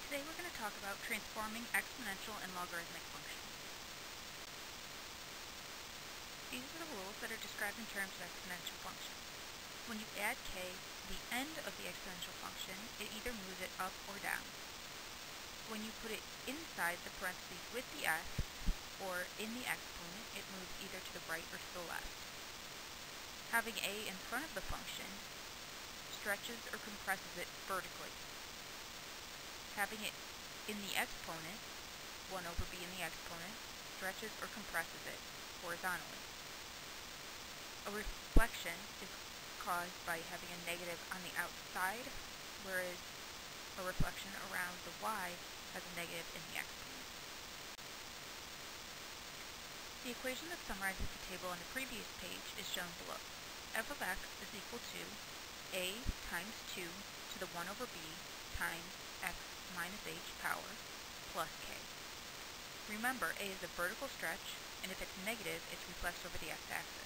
Today we're going to talk about transforming exponential and logarithmic functions. These are the rules that are described in terms of exponential functions. When you add k to the end of the exponential function, it either moves it up or down. When you put it inside the parentheses with the x, or in the exponent, it moves either to the right or to the left. Having a in front of the function stretches or compresses it vertically. Having it in the exponent, 1 over b in the exponent, stretches or compresses it horizontally. A reflection is caused by having a negative on the outside, whereas a reflection around the y has a negative in the exponent. The equation that summarizes the table on the previous page is shown below. F of x is equal to a times 2 to the 1 over b times x minus h power plus k. Remember, a is a vertical stretch, and if it's negative, it reflects over the x-axis.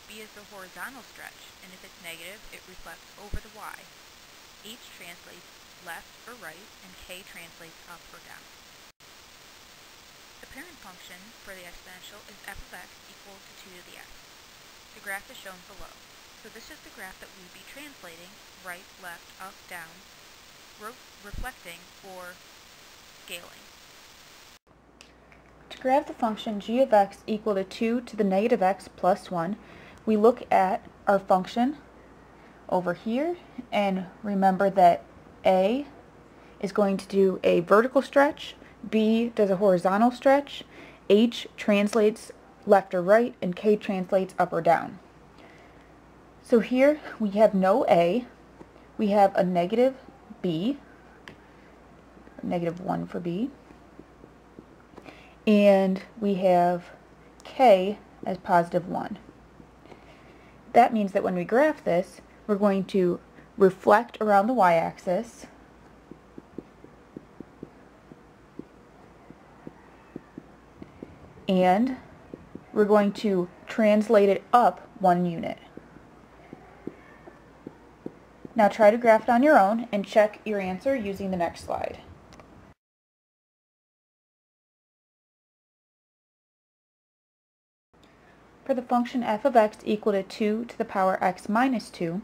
B is the horizontal stretch, and if it's negative, it reflects over the y. H translates left or right, and k translates up or down. The parent function for the exponential is f of x equal to 2 to the x. The graph is shown below. So this is the graph that we would be translating right, left, up, down, reflecting, or scaling. To graph the function g of x equal to 2 to the negative x plus 1, we look at our function over here, and remember that a is going to do a vertical stretch, b does a horizontal stretch, h translates left or right, and k translates up or down. So here we have no a, we have a negative b, negative 1 for b, and we have k as positive 1. That means that when we graph this, we're going to reflect around the y-axis, and we're going to translate it up 1 unit. Now try to graph it on your own and check your answer using the next slide. For the function f of x equal to 2 to the power x minus 2,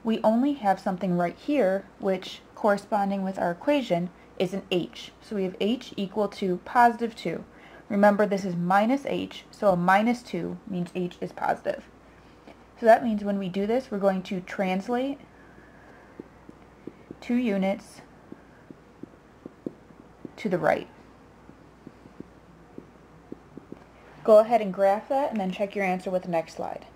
we only have something right here, which, corresponding with our equation, is an h. So we have h equal to positive 2. Remember, this is minus h, so a minus 2 means h is positive. So that means when we do this, we're going to translate 2 units to the right. Go ahead and graph that and then check your answer with the next slide.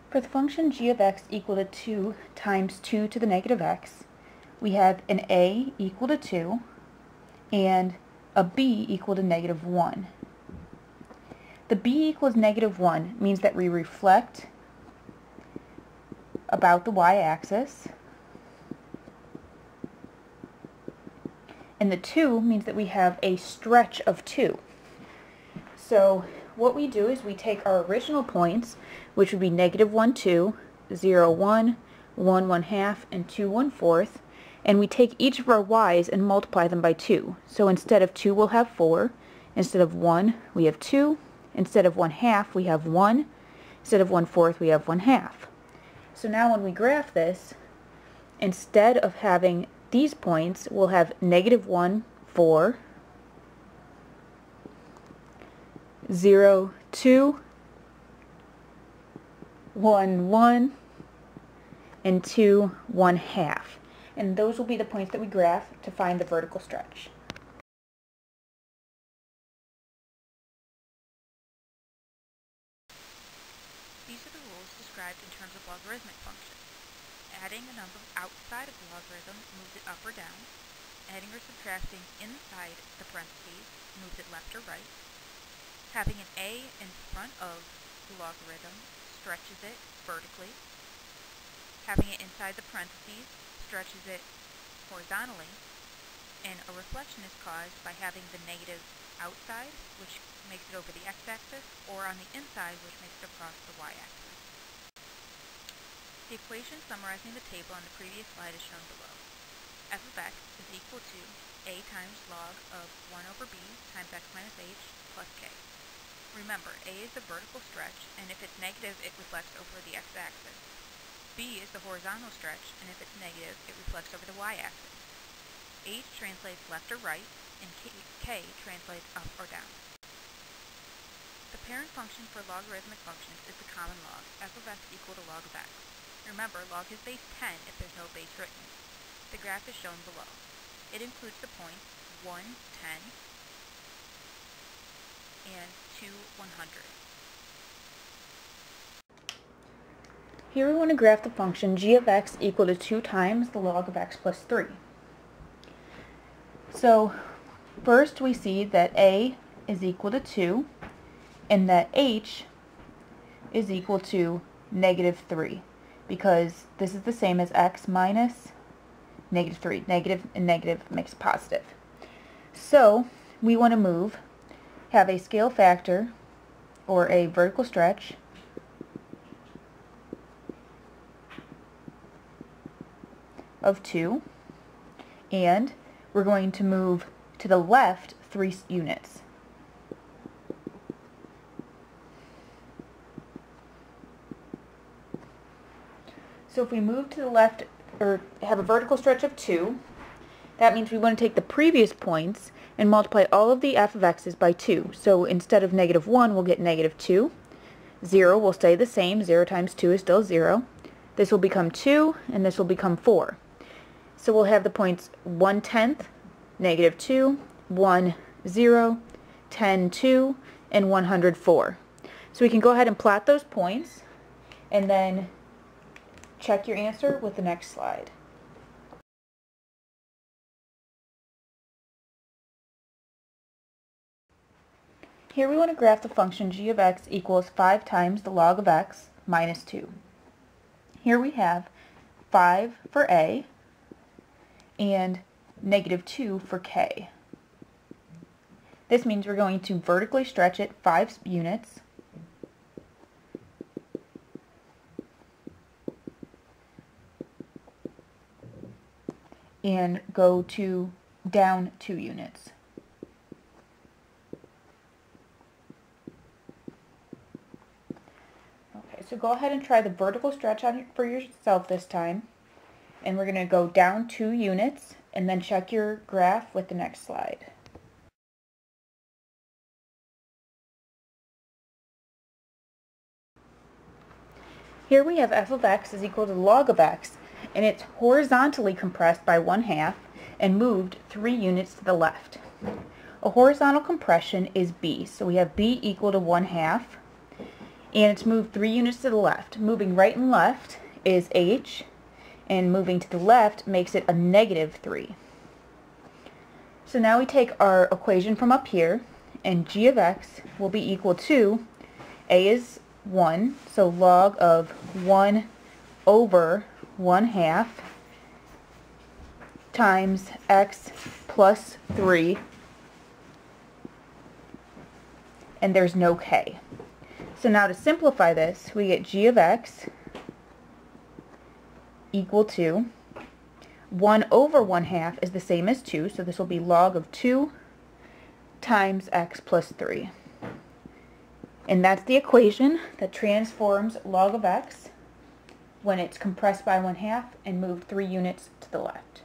For the function g of x equal to 2 times 2 to the negative x, we have an a equal to 2 and a b equal to negative 1. The b equals negative 1 means that we reflect about the y-axis, and the 2 means that we have a stretch of 2. So what we do is we take our original points, which would be negative 1, 2, 0, 1, 1, 1/2, and 2, 1/4, and we take each of our y's and multiply them by 2. So instead of 2, we'll have 4. Instead of 1, we have 2. Instead of 1/2, we have 1. Instead of 1/4, we have 1/2. So now when we graph this, instead of having these points, we'll have negative 1, 4, 0, 2, 1, 1, and 2, 1/2. And those will be the points that we graph to find the vertical stretch. These are the rules described in terms of logarithmic functions. Adding a number outside of the logarithm moves it up or down. Adding or subtracting inside the parentheses moves it left or right. Having an a in front of the logarithm stretches it vertically. Having it inside the parentheses stretches it horizontally. And a reflection is caused by having the negative outside, which makes it over the x-axis, or on the inside, which makes it across the y-axis. The equation summarizing the table on the previous slide is shown below. F of x is equal to a times log of 1 over b times x minus h plus k. Remember, a is the vertical stretch, and if it's negative, it reflects over the x-axis. B is the horizontal stretch, and if it's negative, it reflects over the y-axis. H translates left or right, and k translates up or down. The parent function for logarithmic functions is the common log, f of x equal to log of x. Remember, log has base 10 if there's no base written. The graph is shown below. It includes the points 1, 10, and 2, 100. Here we want to graph the function g of x equal to 2 times the log of x plus 3. So first we see that a is equal to 2 and that h is equal to negative 3, because this is the same as x minus negative 3. Negative and negative makes positive. So we want to have a scale factor or a vertical stretch of 2, and we're going to move to the left 3 units. So if we move to the left, or have a vertical stretch of 2, that means we want to take the previous points and multiply all of the f of x's by 2. So instead of negative 1, we'll get negative 2. 0 will stay the same. 0 times 2 is still 0. This will become 2, and this will become 4. So we'll have the points 1/10, negative 2, 1, 0, 10, 2, and 104. So we can go ahead and plot those points, and then check your answer with the next slide. Here we want to graph the function g of x equals 5 times the log of x minus 2. Here we have 5 for a and negative 2 for k. This means we're going to vertically stretch it 5 units and go down 2 units. Okay, so go ahead and try the vertical stretch for yourself this time. And we're going to go down 2 units and then check your graph with the next slide. Here we have f of x is equal to log of x, and it's horizontally compressed by 1/2 and moved 3 units to the left. A horizontal compression is b, so we have b equal to 1/2, and it's moved 3 units to the left. Moving right and left is h, and moving to the left makes it a negative 3. So now we take our equation from up here, and g of x will be equal to, a is 1, so log of 1 over 1/2 times x plus 3, and there's no k. So now to simplify this, we get g of x equal to 1 over 1/2 is the same as 2, so this will be log of 2 times x plus 3. And that's the equation that transforms log of x when it's compressed by 1/2 and moved 3 units to the left.